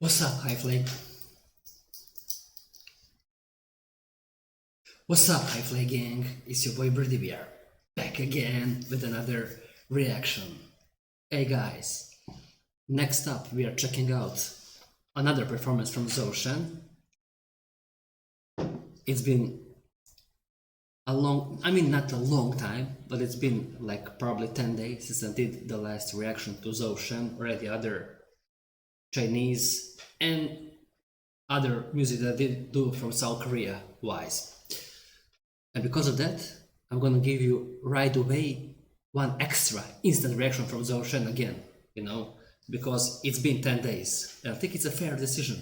What's up, High Flake? What's up, High Flake gang? It's your boy Birdie Bear, back again with another reaction. Hey guys, next up we are checking out another performance from Zhou Shen. It's been not a long time, but it's been like probably 10 days since I did the last reaction to Zhou Shen or the other Chinese and other music that I did do from South Korea wise. And because of that, I'm gonna give you right away one extra instant reaction from Zhou Shen again, because it's been 10 days. And I think it's a fair decision,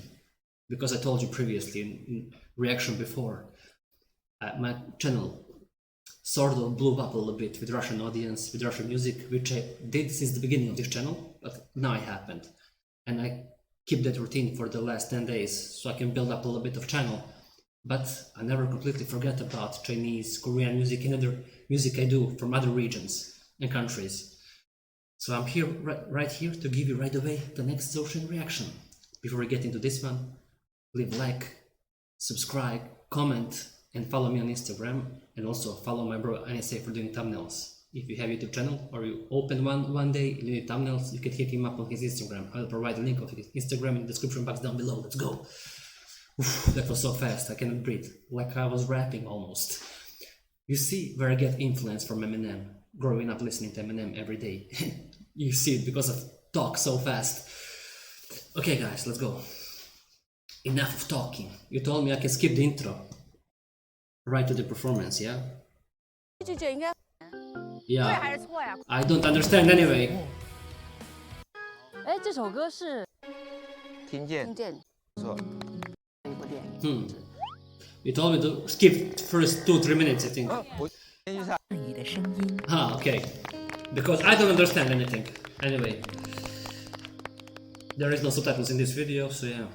because I told you previously in reaction before, my channel sort of blew up a little bit with Russian audience, with Russian music, which I did since the beginning of this channel, but now it happened. And I keep that routine for the last 10 days, so I can build up a little bit of channel. But I never completely forget about Chinese, Korean music and other music I do from other regions and countries. So I'm here, right here, to give you right away the next Zhou Shen reaction. Before we get into this one, leave a like, subscribe, comment, and follow me on Instagram, and also follow my bro NSA for doing thumbnails. If you have a YouTube channel or you open one day and you need thumbnails, you can hit him up on his Instagram. I'll provide a link of his Instagram in the description box down below. Let's go! Oof, that was so fast, I cannot breathe, like I was rapping almost. You see where I get influence from Eminem, growing up listening to Eminem every day. You see it because I talk so fast. Okay guys, let's go. Enough of talking. You told me I can skip the intro. Right to the performance, yeah? Yeah. I don't understand anyway. 哎，这首歌是听见，听见不错。一部电影。You told me to skip first 2-3 minutes, I think. 我先去查。你的声音。 Okay. Because I don't understand anything. Anyway. There is no subtitles in this video, so yeah.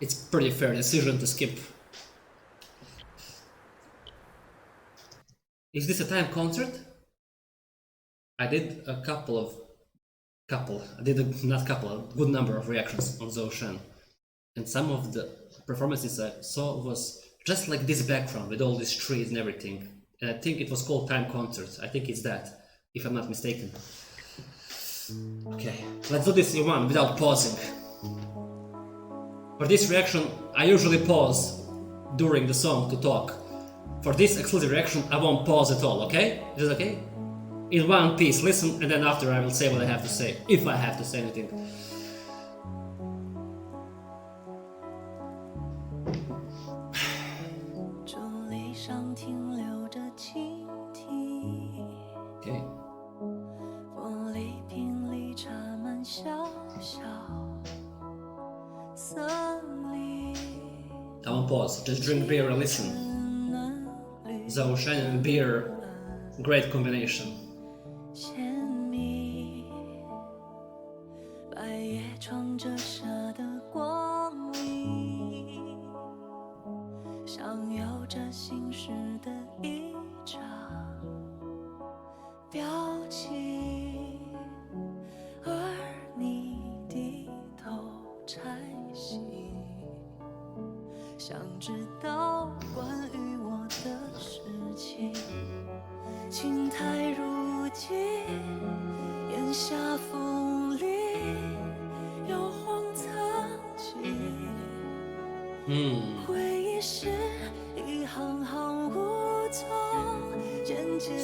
It's pretty fair decision to skip. Is this a time concert? I did a good number of reactions on Zhou Shen. And some of the performances I saw was just like this background with all these trees and everything. And I think it was called Time Concert. I think it's that, if I'm not mistaken. Okay, let's do this in one without pausing. For this reaction, I usually pause during the song to talk. For this exclusive reaction, I won't pause at all, okay? Is it okay? In one piece, listen, and then after I will say what I have to say, if I have to say anything. Okay. I won't pause, just drink beer and listen. Zhou Shen and beer, great combination.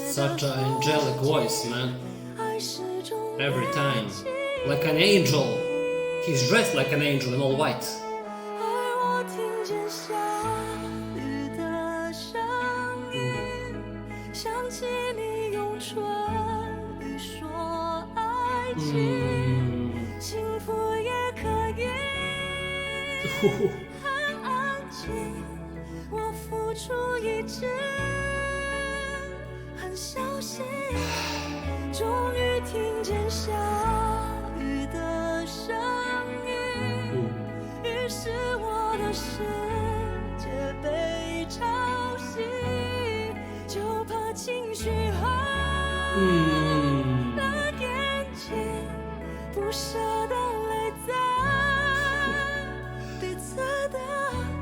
Such an angelic voice, man. Every time. Like an angel. He's dressed like an angel in all white.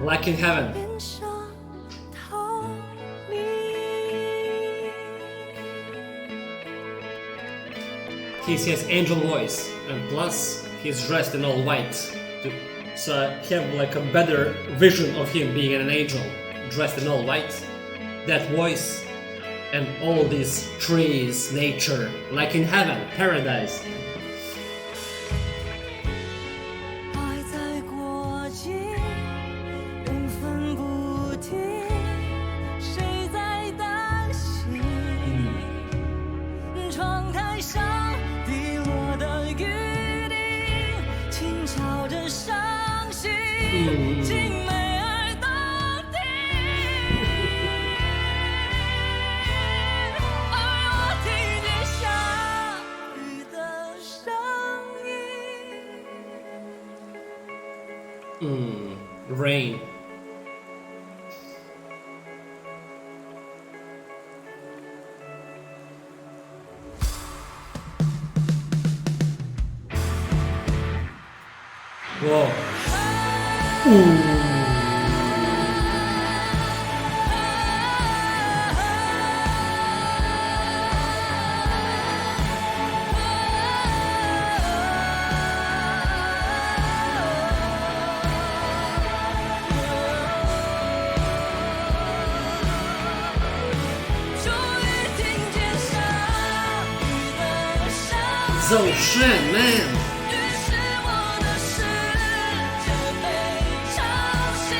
Like in heaven. 边上逃离。 He has angel voice, and plus he's dressed in all white. So I have like a better vision of him being an angel, dressed in all white. That voice and all these trees, nature, like in heaven, paradise. 爱在过境，缘分不停，谁在担心？窗台上滴落的雨滴，轻敲着伤心，静美而动听。而我听见下雨的声音。 Rain. Whoa. So shit, man. 于是我的世界被吵醒，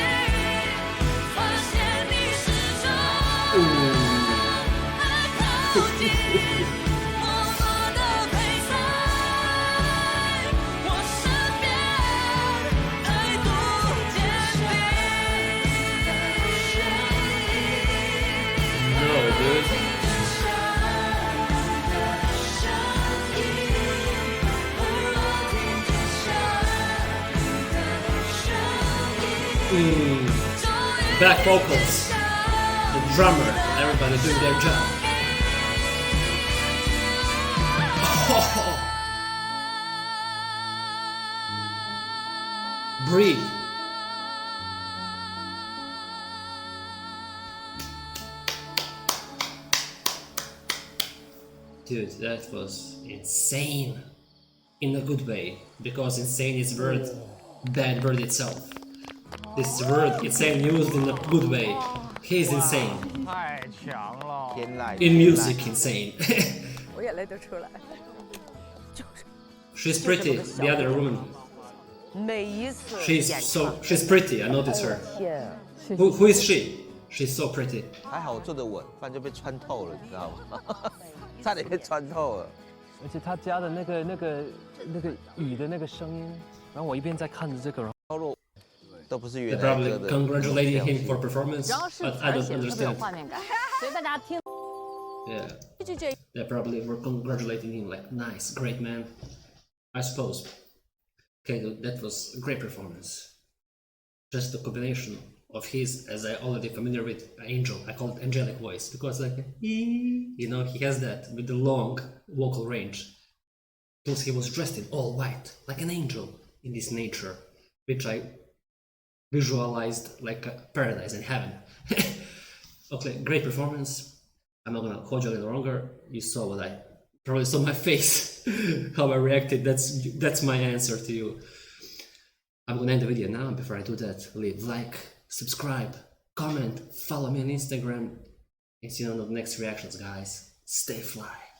发现你始终还靠近，默默地陪在我身边，态度坚定。 No, dude. Back vocals, the drummer, everybody doing their job. Breathe. Dude, that was insane. In a good way, because insane is word, bad word itself. This word insane used in a good way. He's insane. 太强了，天籁 In music, insane. 我眼泪都出来了。 She's pretty, the other woman. 每一次 She's pretty, I noticed her. 天， Who is she? She's so pretty. 还好我坐得稳，不然就被穿透了，你知道吗？差点被穿透了。而且他加的那个雨的那个声音，然后我一边在看着这个，然后透露都不是 They're 原来 probably 歌的。 congratulating him for performance, 然后是 but I 词 don't 写的特别有 understand. 画面感，所以大家听 Yeah, 这句 they probably were congratulating him like, nice, great man. I suppose. Okay, that was a great performance. Just the combination of his, as I already familiar with Angel, I call it angelic voice because like, you know, he has that with the long vocal range. Plus he was dressed in all white, like an angel in this nature, which I visualized like a paradise in heaven. Okay, great performance. I'm not gonna hold you a little longer. You saw what I probably saw my face, how I reacted. That's my answer to you. I'm gonna end the video now. Before I do that, leave like, subscribe, comment, follow me on Instagram, and see you on the next reactions, guys. Stay fly.